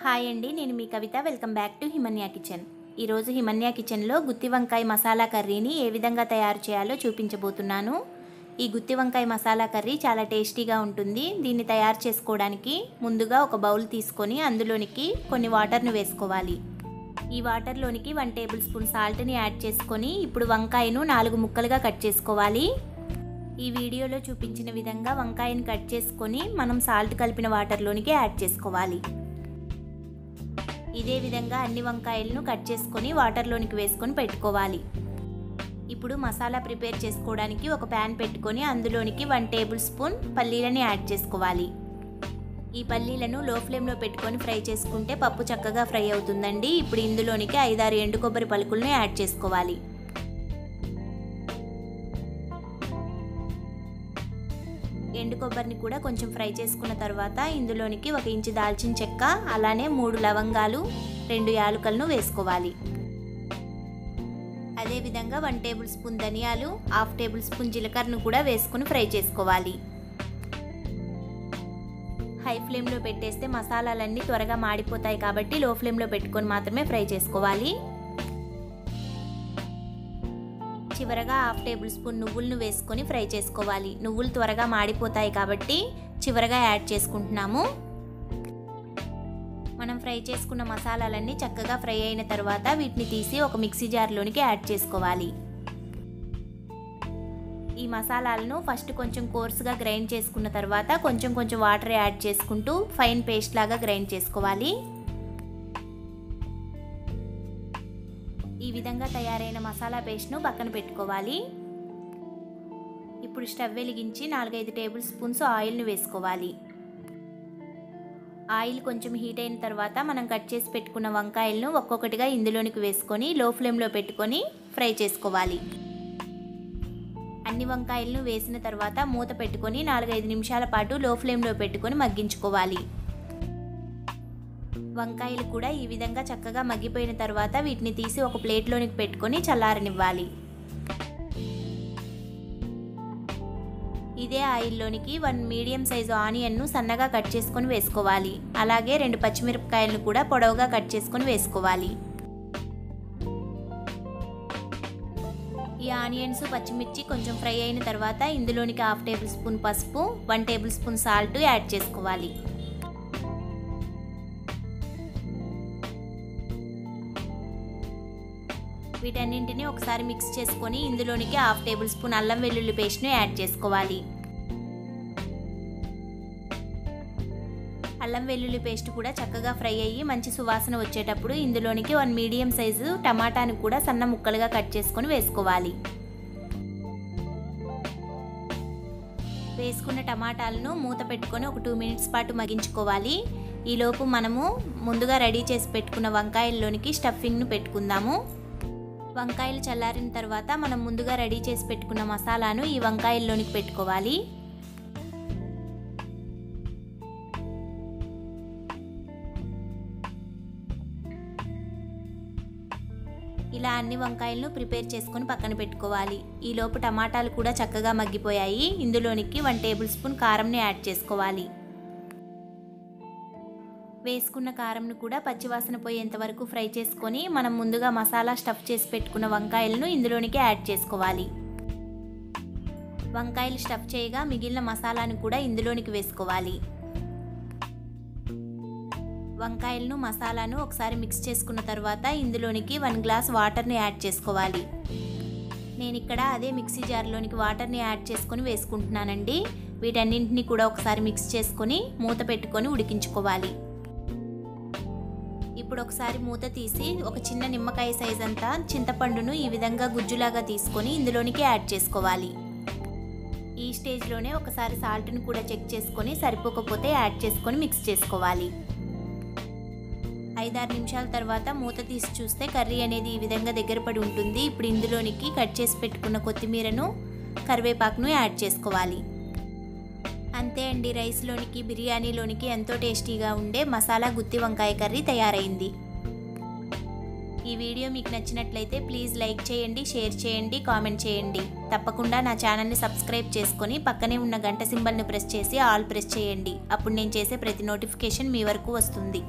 Hi అండి, నేను మీ Kavitha. Welcome back to Himanya kitchen. ఈరోజు హిమన్యా కిచెన్లో గుత్తి వంకాయ మసాలా కర్రీని ఏ విధంగా తయారు చేయాలో చూపించబోతున్నాను. ఈ గుత్తి వంకాయ మసాలా కర్రీ చాలా టేస్టీగా ఉంటుంది. దీన్ని తయారు చేసుకోవడానికి ముందుగా ఒక బౌల్ తీసుకొని అందులోనికి కొన్ని వాటర్ను వేసుకోవాలి. ఈ వాటర్లోనికి 1 టేబుల్ స్పూన్ సాల్ట్ని యాడ్ చేసుకొని ఇప్పుడు వంకాయను 4 ముక్కలుగా కట్ చేసుకోవాలి. ఈ వీడియోలో చూపించిన విధంగా వంకాయను కట్ చేసుకొని మనం సాల్ట్ కలిపిన వాటర్లోనికి యాడ్ చేసుకోవాలి. ఇదే విధంగా అన్ని వంకాయలను కట్ చేసుకొని వాటర్లోనికి వేసుకొని పెట్టుకోవాలి. ఇప్పుడు మసాలా ప్రిపేర్ చేసుకోవడానికి ఒక ప్యాన్ పెట్టుకొని అందులోనికి 1 టేబుల్ స్పూన్ పల్లీలను యాడ్ చేసుకోవాలి. ఈ పల్లీలను లో ఫ్లేమ్లో పెట్టుకొని ఫ్రై చేసుకుంటే పప్పు చక్కగా ఫ్రై అవుతుందండి. ఇప్పుడు ఇందులోనికి 5-6 ఎండు కొబ్బరి పలుకులను యాడ్ చేసుకోవాలి. ఎండు కొబ్బరిని కూడా కొంచెం ఫ్రై చేసుకున్న తర్వాత ఇందులోనికి 1 ఇంచు దాల్చిన చెక్క, అలానే 3 లవంగాలు, 2 యాలకులను వేసుకోవాలి. అదేవిధంగా 1 టేబుల్ స్పూన్ ధనియాలు, 1/2 టేబుల్ స్పూన్ జీలకర్రను కూడా వేసుకుని ఫ్రై చేసుకోవాలి. హై ఫ్లేమ్లో పెట్టేస్తే మసాలాలన్నీ త్వరగా మాడిపోతాయి కాబట్టి లో ఫ్లేమ్లో పెట్టుకొని మాత్రమే ఫ్రై చేసుకోవాలి. చివరగా 1/2 టేబుల్ స్పూన్ నువ్వులను వేసుకొని ఫ్రై చేసుకోవాలి. నువ్వులు త్వరగా మాడిపోతాయి కాబట్టి చివరగా యాడ్ చేసుకుంటున్నాము. మనం ఫ్రై చేసుకున్న మసాలాలన్నీ చక్కగా ఫ్రై అయిన తర్వాత వీటిని తీసి ఒక మిక్సీ జార్లోనికి యాడ్ చేసుకోవాలి. ఈ మసాలాలను ఫస్ట్ కొంచెం కోర్సుగా గ్రైండ్ చేసుకున్న తర్వాత కొంచెం వాటర్ యాడ్ చేసుకుంటూ ఫైన్ పేస్ట్ లాగా గ్రైండ్ చేసుకోవాలి. ఈ విధంగా తయారైన మసాలా పేస్ట్ను పక్కన పెట్టుకోవాలి. ఇప్పుడు స్టవ్ వెలిగించి 4-5 టేబుల్ స్పూన్స్ ఆయిల్ను వేసుకోవాలి. ఆయిల్ కొంచెం హీట్ అయిన తర్వాత మనం కట్ చేసి పెట్టుకున్న వంకాయలను ఒక్కొక్కటిగా ఇందులోనికి వేసుకొని లో ఫ్లేమ్లో పెట్టుకొని ఫ్రై చేసుకోవాలి. అన్ని వంకాయలను వేసిన తర్వాత మూత పెట్టుకొని 4-5 నిమిషాల పాటు లో ఫ్లేమ్లో పెట్టుకొని మగ్గించుకోవాలి. వంకాయలు కూడా ఈ విధంగా చక్కగా మగ్గిపోయిన తర్వాత వీటిని తీసి ఒక ప్లేట్లోనికి పెట్టుకొని చల్లారనివ్వాలి. ఇదే ఆయిల్లోనికి 1 మీడియం సైజు ఆనియన్ను సన్నగా కట్ చేసుకొని వేసుకోవాలి. అలాగే 2 పచ్చిమిరపకాయలను కూడా పొడవుగా కట్ చేసుకొని వేసుకోవాలి. ఈ ఆనియన్స్, పచ్చిమిర్చి కొంచెం ఫ్రై అయిన తర్వాత ఇందులోనికి 1/2 టేబుల్ స్పూన్ పసుపు, 1 టేబుల్ స్పూన్ సాల్ట్ యాడ్ చేసుకోవాలి. వీటన్నింటినీ ఒకసారి మిక్స్ చేసుకొని ఇందులోనికి 1/2 టేబుల్ స్పూన్ అల్లం వెల్లుల్లి పేస్ట్ను యాడ్ చేసుకోవాలి. అల్లం వెల్లుల్లి పేస్ట్ కూడా చక్కగా ఫ్రై అయ్యి మంచి సువాసన వచ్చేటప్పుడు ఇందులోనికి 1 మీడియం సైజు టమాటాను కూడా సన్న ముక్కలుగా కట్ చేసుకొని వేసుకోవాలి. వేసుకున్న టమాటాలను మూత పెట్టుకొని ఒక 2 మినిట్స్ పాటు మగ్గించుకోవాలి. ఈలోపు మనము ముందుగా రెడీ చేసి పెట్టుకున్న వంకాయల్లోనికి స్టఫింగ్ను పెట్టుకుందాము. వంకాయలు చల్లారిన తర్వాత మనం ముందుగా రెడీ చేసి పెట్టుకున్న మసాలాను ఈ వంకాయల్లోనికి పెట్టుకోవాలి. ఇలా అన్ని వంకాయలను ప్రిపేర్ చేసుకొని పక్కన పెట్టుకోవాలి. ఈలోపు టమాటాలు కూడా చక్కగా మగ్గిపోయాయి. ఇందులోనికి 1 టేబుల్ స్పూన్ కారంని యాడ్ చేసుకోవాలి. వేసుకున్న కారంను కూడా పచ్చివాసన పోయేంత వరకు ఫ్రై చేసుకొని మనం ముందుగా మసాలా స్టఫ్ చేసి పెట్టుకున్న వంకాయలను ఇందులోనికి యాడ్ చేసుకోవాలి. వంకాయలు స్టఫ్ చేయగా మిగిలిన మసాలాను కూడా ఇందులోనికి వేసుకోవాలి. వంకాయలను, మసాలాను ఒకసారి మిక్స్ చేసుకున్న తర్వాత ఇందులోనికి 1 గ్లాస్ వాటర్ని యాడ్ చేసుకోవాలి. నేను ఇక్కడ అదే మిక్సీ జార్లోనికి వాటర్ని యాడ్ చేసుకొని వేసుకుంటున్నానండి. వీటన్నింటినీ కూడా ఒకసారి మిక్స్ చేసుకొని మూత పెట్టుకొని ఉడికించుకోవాలి. ఇప్పుడు ఒకసారి మూత తీసి ఒక చిన్న నిమ్మకాయ సైజ్ అంతా చింతపండును ఈ విధంగా గుజ్జులాగా తీసుకొని ఇందులోనికి యాడ్ చేసుకోవాలి. ఈ స్టేజ్లోనే ఒకసారి సాల్ట్ని కూడా చెక్ చేసుకొని సరిపోకపోతే యాడ్ చేసుకొని మిక్స్ చేసుకోవాలి. 5-6 నిమిషాల తర్వాత మూత తీసి చూస్తే కర్రీ అనేది ఈ విధంగా దగ్గర పడి ఉంటుంది. ఇప్పుడు ఇందులోనికి కట్ చేసి పెట్టుకున్న కొత్తిమీరను, కరివేపాకును యాడ్ చేసుకోవాలి. అంతే అండి, రైస్లోనికి, బిర్యానీలోనికి ఎంతో టేస్టీగా ఉండే మసాలా గుత్తి వంకాయ కర్రీ తయారైంది. ఈ వీడియో మీకు నచ్చినట్లయితే ప్లీజ్ లైక్ చేయండి, షేర్ చేయండి, కామెంట్ చేయండి. తప్పకుండా నా ఛానల్ని సబ్స్క్రైబ్ చేసుకొని పక్కనే ఉన్న గంట సింబల్ని ప్రెస్ చేసి ఆల్ ప్రెస్ చేయండి. అప్పుడు నేను చేసే ప్రతి నోటిఫికేషన్ మీ వరకు వస్తుంది.